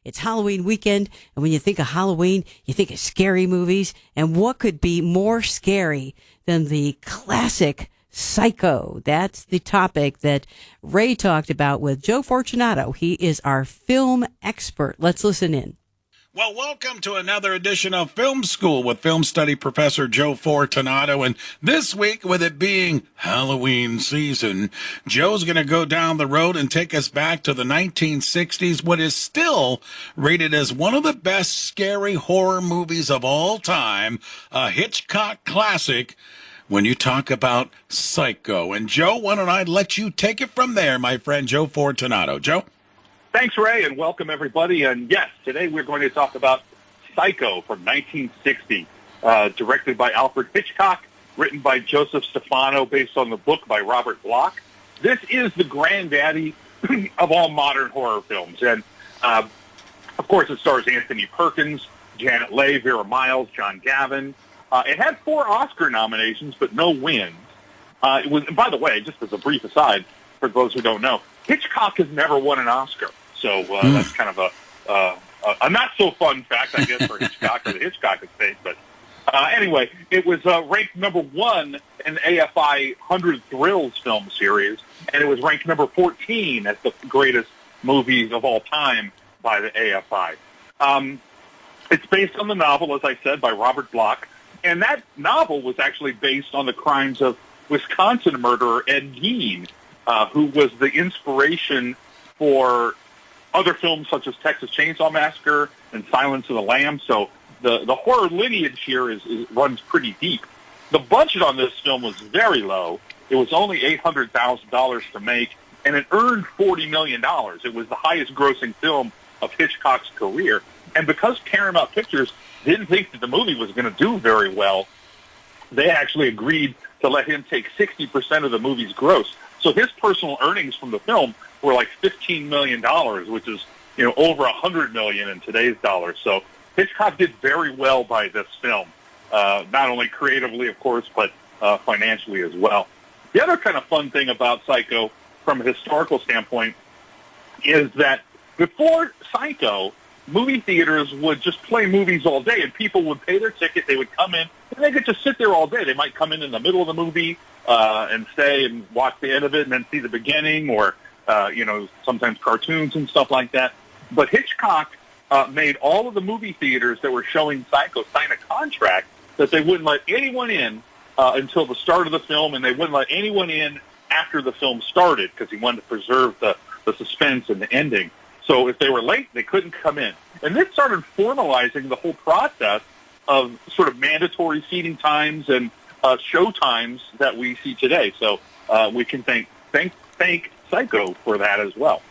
It's Halloween weekend, and when you think of Halloween, you think of scary movies. And what could be more scary than the classic Psycho? That's the topic that Ray talked about with Joe Fortunato. He is our film expert. Let's listen in. Well, welcome to another edition of Film School with film study professor Joe Fortunato. And this week, with it being Halloween season, Joe's going to go down the road and take us back to the 1960s, what is still rated as one of the best scary horror movies of all time, a Hitchcock classic, when you talk about Psycho. And Joe, why don't I let you take it from there, my friend Joe Fortunato. Joe? Thanks, Ray, and welcome, everybody. And yes, today we're going to talk about Psycho from 1960, directed by Alfred Hitchcock, written by Joseph Stefano, based on the book by Robert Bloch. This is the granddaddy of all modern horror films. And, of course, it stars Anthony Perkins, Janet Leigh, Vera Miles, John Gavin. It had 4 Oscar nominations, but no wins. It was, by the way, just as a brief aside, for those who don't know, Hitchcock has never won an Oscar. So that's kind of a not-so-fun fact, I guess, for Hitchcock or the Hitchcock estate. But anyway, it was ranked number 1 in the AFI 100 Thrills film series, and it was ranked number 14 as the greatest movies of all time by the AFI. It's based on the novel, as I said, by Robert Bloch, and that novel was actually based on the crimes of Wisconsin murderer Ed Gein, who was the inspiration for other films such as Texas Chainsaw Massacre and Silence of the Lambs. So the horror lineage here runs pretty deep. The budget on this film was very low. It was only $800,000 to make, and it earned $40 million. It was the highest grossing film of Hitchcock's career. And because Paramount Pictures didn't think that the movie was going to do very well, they actually agreed to let him take 60% of the movie's gross. So his personal earnings from the film were like $15 million, which is, over $100 million in today's dollars. So Hitchcock did very well by this film, not only creatively, of course, but financially as well. The other kind of fun thing about Psycho, from a historical standpoint, is that before Psycho, movie theaters would just play movies all day, and people would pay their ticket. They would come in, and they could just sit there all day. They might come in the middle of the movie and stay and watch the end of it and then see the beginning, or, sometimes cartoons and stuff like that. But Hitchcock made all of the movie theaters that were showing Psycho sign a contract that they wouldn't let anyone in until the start of the film, and they wouldn't let anyone in after the film started because he wanted to preserve the suspense and the ending. So if they were late, they couldn't come in. And this started formalizing the whole process of sort of mandatory seating times and show times that we see today. So we can thank Psycho for that as well.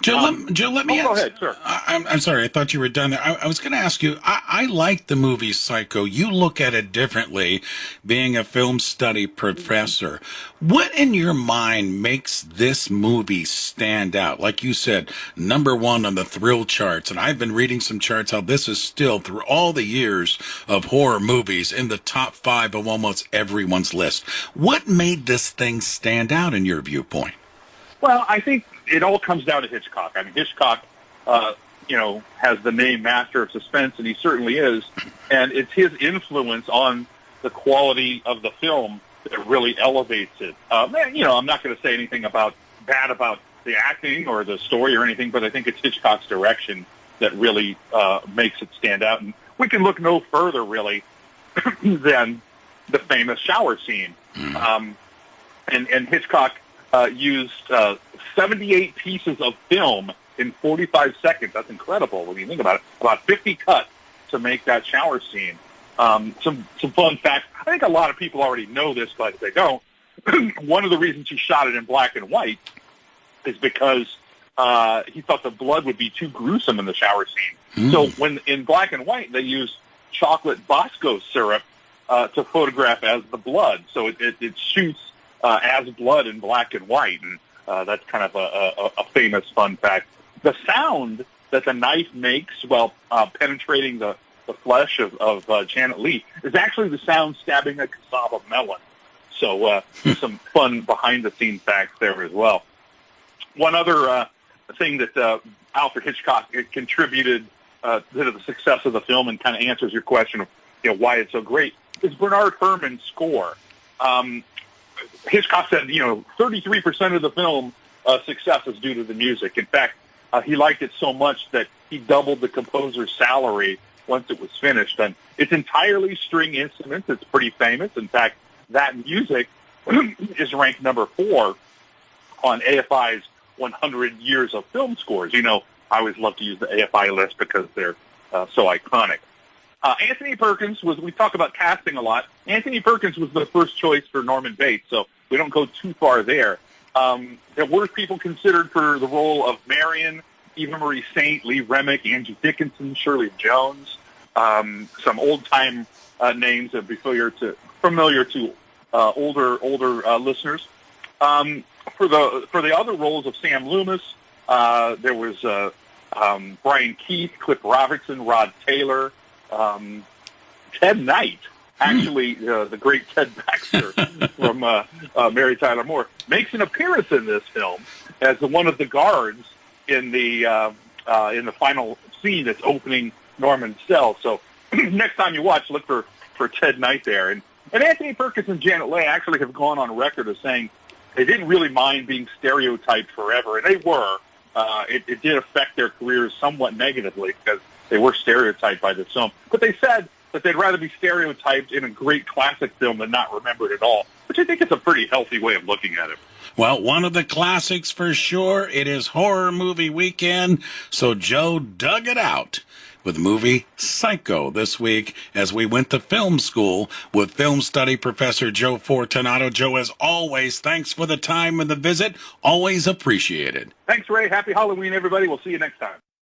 Joe, let me ask. Go ahead, sure. I'm sorry, I thought you were done there. I was going to ask you, I like the movie Psycho. You look at it differently, being a film study professor. What in your mind makes this movie stand out? Like you said, number 1 on the thrill charts, and I've been reading some charts how this is still, through all the years of horror movies, in the top 5 of almost everyone's list. What made this thing stand out in your viewpoint? Well, I think it all comes down to Hitchcock. I mean, Hitchcock, has the name Master of Suspense, and he certainly is. And it's his influence on the quality of the film that really elevates it. I'm not going to say anything bad about the acting or the story or anything, but I think it's Hitchcock's direction that really makes it stand out. And we can look no further, really, than the famous shower scene. And Hitchcock used 78 pieces of film in 45 seconds. That's incredible when you think about it. About 50 cuts to make that shower scene. Some fun facts. I think a lot of people already know this, but if they don't, one of the reasons he shot it in black and white is because he thought the blood would be too gruesome in the shower scene. So when in black and white, they used chocolate Bosco syrup to photograph as the blood. So it shoots as blood in black and white, and that's kind of a famous fun fact. The sound that the knife makes while penetrating the flesh of Janet Leigh is actually the sound stabbing a cassava melon. So some fun behind-the-scenes facts there as well. One other thing that Alfred Hitchcock contributed to the success of the film and kind of answers your question of why it's so great, is Bernard Herrmann's score. Hitchcock said 33% of the film success is due to the music. In fact, he liked it so much that he doubled the composer's salary once it was finished. And it's entirely string instruments. It's pretty famous. In fact, that music is ranked number 4 on AFI's 100 years of film scores. I always love to use the AFI list because they're so iconic. Anthony Perkins we talk about casting a lot. Anthony Perkins was the first choice for Norman Bates, so we don't go too far there. There were people considered for the role of Marion: Eva Marie Saint, Lee Remick, Angie Dickinson, Shirley Jones. Some old-time names that are familiar to older listeners. For the other roles of Sam Loomis, there was Brian Keith, Cliff Robertson, Rod Taylor, Ted Knight. Actually, the great Ted Baxter from Mary Tyler Moore makes an appearance in this film as one of the guards in the final scene that's opening Norman's cell. So next time you watch, look for Ted Knight there. And Anthony Perkins and Janet Leigh actually have gone on record as saying they didn't really mind being stereotyped forever, and they were. It did affect their careers somewhat negatively because they were stereotyped by this film. But they said that they'd rather be stereotyped in a great classic film than not remembered at all, which I think is a pretty healthy way of looking at it. Well, one of the classics for sure. It is horror movie weekend, so Joe dug it out with movie Psycho this week as we went to film school with film study professor Joe Fortunato. Joe, as always, thanks for the time and the visit. Always appreciated. Thanks, Ray. Happy Halloween, everybody. We'll see you next time.